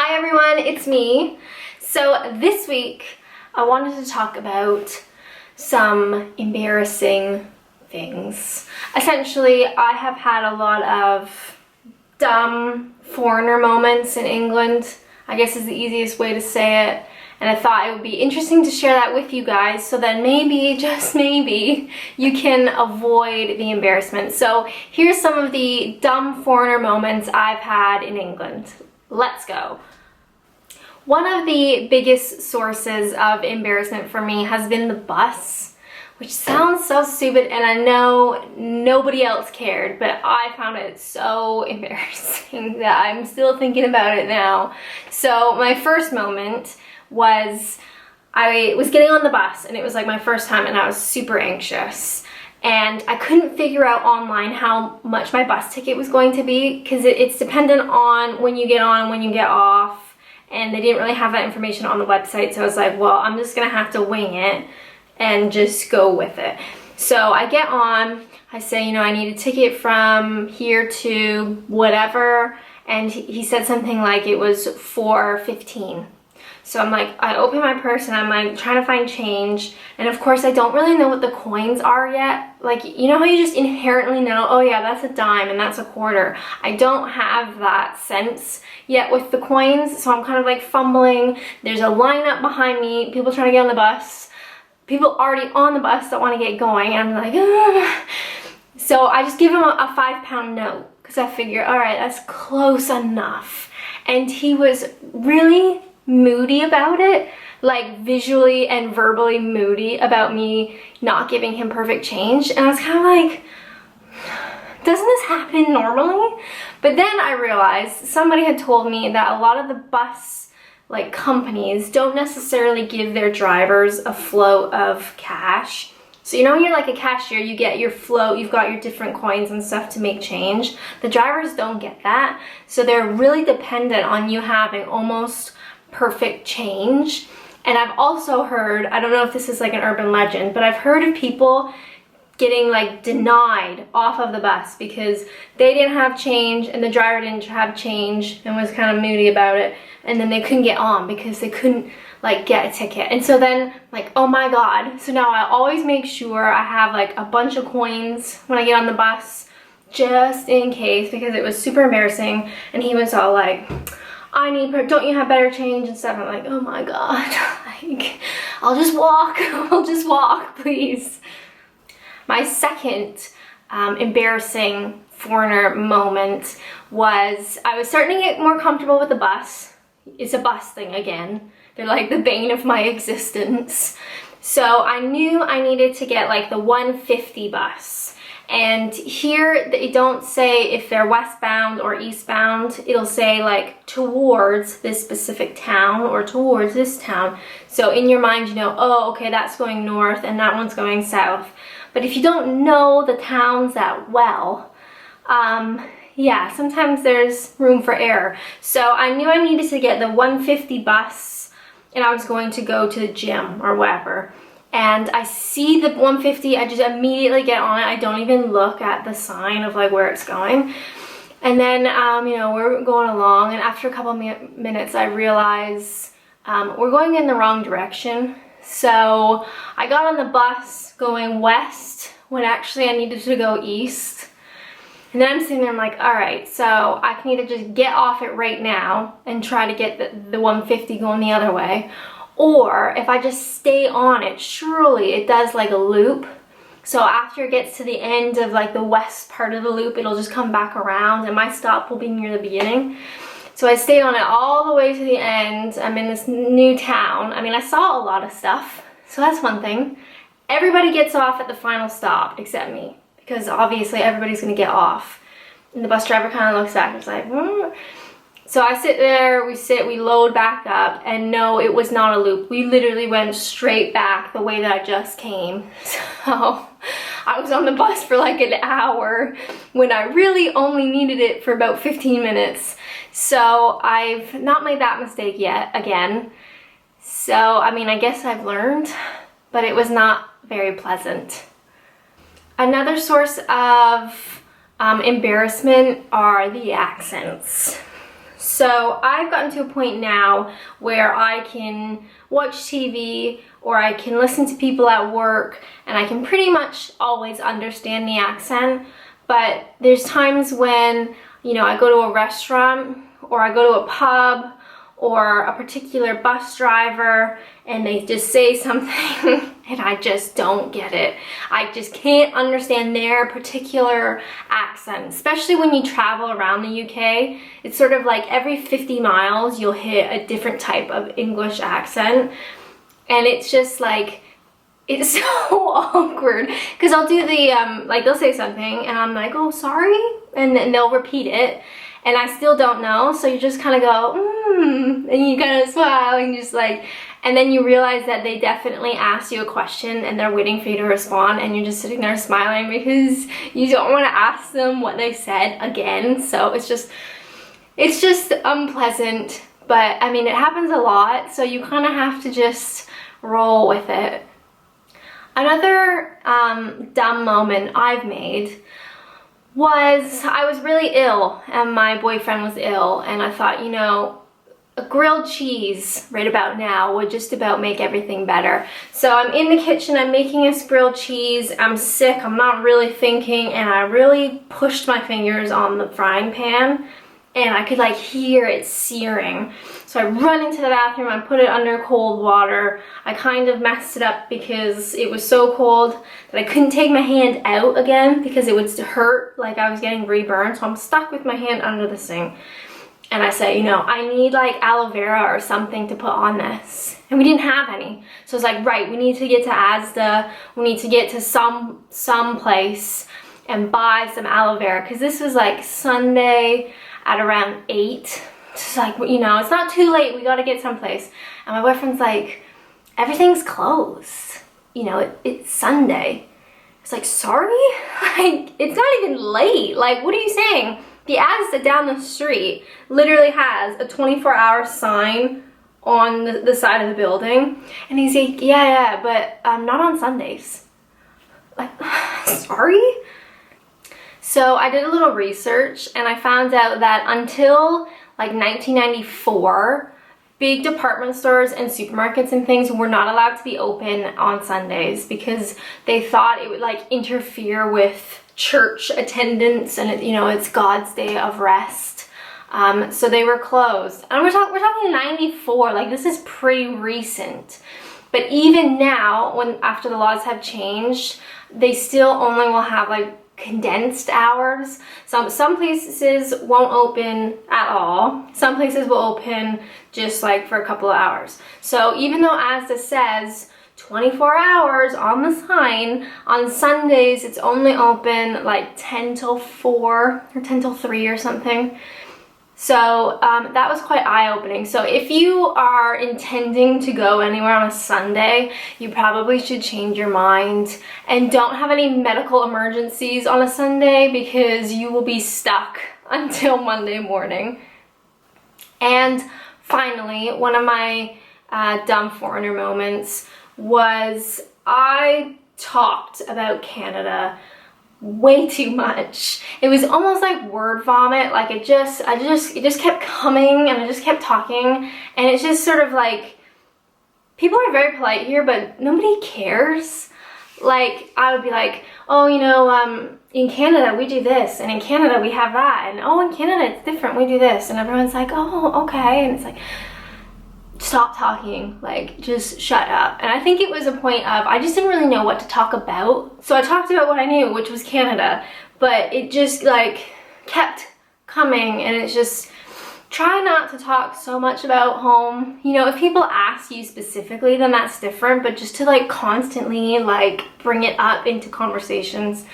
Hi everyone, it's me. So this week I wanted to talk about some embarrassing things. Essentially, I have had a lot of dumb foreigner moments in England, I guess is the easiest way to say it. And I thought it would be interesting to share that with you guys so that maybe, just maybe, you can avoid the embarrassment. So here's some of the dumb foreigner moments I've had in England. Let's go. One of the biggest sources of embarrassment for me has been the bus, which sounds so stupid, and I know nobody else cared, but I found it so embarrassing that I'm still thinking about it now. So my first moment was I was getting on the bus, and it was like my first time, and I was super anxious. And I couldn't figure out online how much my bus ticket was going to be because it's dependent on when you get on, when you get off, and they didn't really have that information on the website. So I was like, well, I'm just gonna have to wing it and just go with it. So I get on, I say, you know, I need a ticket from here to whatever, and he said something like it was $4.15. So I'm like, I open my purse and I'm like trying to find change. And of course I don't really know what the coins are yet. Like, you know how you just inherently know, oh yeah, that's a dime and that's a quarter. I don't have that sense yet with the coins. So I'm kind of like fumbling. There's a lineup behind me, people trying to get on the bus. People already on the bus that want to get going. And I'm like, ugh. So I just give him a £5 note because I figure, all right, that's close enough. And he was really moody about it, like visually and verbally moody about me not giving him perfect change. And I was kind of like, doesn't this happen normally? But then I realized somebody had told me that a lot of the bus like companies don't necessarily give their drivers a float of cash. So you know when you're like a cashier, you get your float, you've got your different coins and stuff to make change. The drivers don't get that. So they're really dependent on you having almost perfect change. And I've also heard, I don't know if this is like an urban legend, but I've heard of people getting like denied off of the bus because they didn't have change and the driver didn't have change and was kind of moody about it, and then they couldn't get on because they couldn't like get a ticket. And so then like, oh my god, so now I always make sure I have like a bunch of coins when I get on the bus just in case, because it was super embarrassing. And he was all like, don't you have better change and stuff? I'm like, oh my god, like, I'll just walk, please. My second embarrassing foreigner moment was I was starting to get more comfortable with the bus. It's a bus thing again. They're like the bane of my existence. So I knew I needed to get like the 150 bus. And here they don't say if they're westbound or eastbound. It'll say like towards this specific town or towards this town. So in your mind, you know, oh, okay, that's going north and that one's going south. But if you don't know the towns that well, yeah, sometimes there's room for error. So I knew I needed to get the 150 bus and I was going to go to the gym or whatever. And I see the 150, I just immediately get on it. I don't even look at the sign of like where it's going. And then, you know, we're going along, and after a couple minutes, I realize we're going in the wrong direction. So I got on the bus going west when actually I needed to go east. And then I'm sitting there, I'm like, all right, so I can either just get off it right now and try to get the 150 going the other way, or if I just stay on it, surely it does like a loop. So after it gets to the end of like the west part of the loop, it'll just come back around and my stop will be near the beginning. So I stayed on it all the way to the end. I'm in this new town. I mean, I saw a lot of stuff, so that's one thing. Everybody gets off at the final stop except me, because obviously everybody's gonna get off. And the bus driver kind of looks back and is like, hmm. So I sit there, we load back up, and no, it was not a loop. We literally went straight back the way that I just came. So I was on the bus for like an hour when I really only needed it for about 15 minutes. So I've not made that mistake yet, again. So, I mean, I guess I've learned, but it was not very pleasant. Another source of embarrassment are the accents. So I've gotten to a point now where I can watch TV or I can listen to people at work and I can pretty much always understand the accent. But there's times when, you know, I go to a restaurant or I go to a pub or a particular bus driver and they just say something and I just don't get it. I just can't understand their particular accent, especially when you travel around the UK. It's sort of like every 50 miles you'll hit a different type of English accent, and it's just like, it's so awkward because I'll do the, like they'll say something and I'm like, oh, sorry, and then they'll repeat it and I still don't know, so you just kind of go, and you kind of smile and just like, and then you realize that they definitely asked you a question and they're waiting for you to respond and you're just sitting there smiling because you don't want to ask them what they said again. So it's just unpleasant, but I mean, it happens a lot, so you kind of have to just roll with it. Another dumb moment I've made was I was really ill and my boyfriend was ill, and I thought, you know, a grilled cheese right about now would just about make everything better. So I'm in the kitchen, I'm making this grilled cheese, I'm sick, I'm not really thinking, and I really pushed my fingers on the frying pan and I could like hear it searing. So I run into the bathroom, I put it under cold water. I kind of messed it up because it was so cold that I couldn't take my hand out again because it would hurt like I was getting reburned. So I'm stuck with my hand under the sink. And I said, you know, I need like aloe vera or something to put on this. And we didn't have any. So it's like, right, we need to get to Asda. We need to get to some place and buy some aloe vera. Because this was like Sunday at around 8. It's like, you know, it's not too late. We got to get someplace. And my boyfriend's like, everything's closed. You know, it's Sunday. It's like, sorry? Like, it's not even late. Like, what are you saying? The Asda down the street literally has a 24-hour sign on the side of the building. And he's like, yeah, but not on Sundays. Like, sorry? So I did a little research and I found out that until like 1994, big department stores and supermarkets and things were not allowed to be open on Sundays because they thought it would like interfere with church attendance, and you know, it's God's day of rest. So they were closed. And we're talking 94, like this is pretty recent. But even now, after the laws have changed, they still only will have like condensed hours. Some places won't open at all. Some places will open just like for a couple of hours. So even though Asda says 24 hours on the sign, on Sundays it's only open like 10 till 4 or 10 till 3 or something. So that was quite eye-opening. So if you are intending to go anywhere on a Sunday, you probably should change your mind and don't have any medical emergencies on a Sunday because you will be stuck until Monday morning. And finally, one of my dumb foreigner moments was I talked about Canada way too much. It was almost like word vomit. Like it just kept coming and I just kept talking, and it's just sort of like, people are very polite here, but nobody cares. Like I would be like, oh, you know, in Canada we do this, and in Canada we have that, and oh, in Canada it's different, we do this, and everyone's like, oh, okay, and it's like, stop talking, like just shut up. And I think it was a point of I just didn't really know what to talk about, so I talked about what I knew, which was Canada, but it just like kept coming, and it's just, try not to talk so much about home. You know, if people ask you specifically, then that's different, but just to like constantly like bring it up into conversations,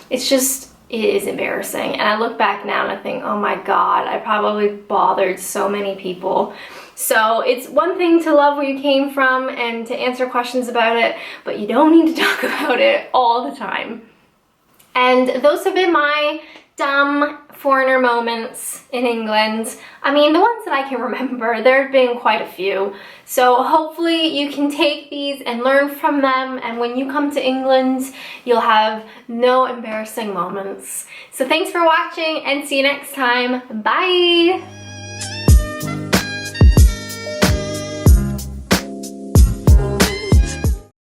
it's just, it is embarrassing. And I look back now and I think, oh my God, I probably bothered so many people. So it's one thing to love where you came from and to answer questions about it, but you don't need to talk about it all the time. And those have been my dumb foreigner moments in England. I mean, the ones that I can remember, there have been quite a few. So hopefully you can take these and learn from them, and when you come to England, you'll have no embarrassing moments. So thanks for watching and see you next time. Bye!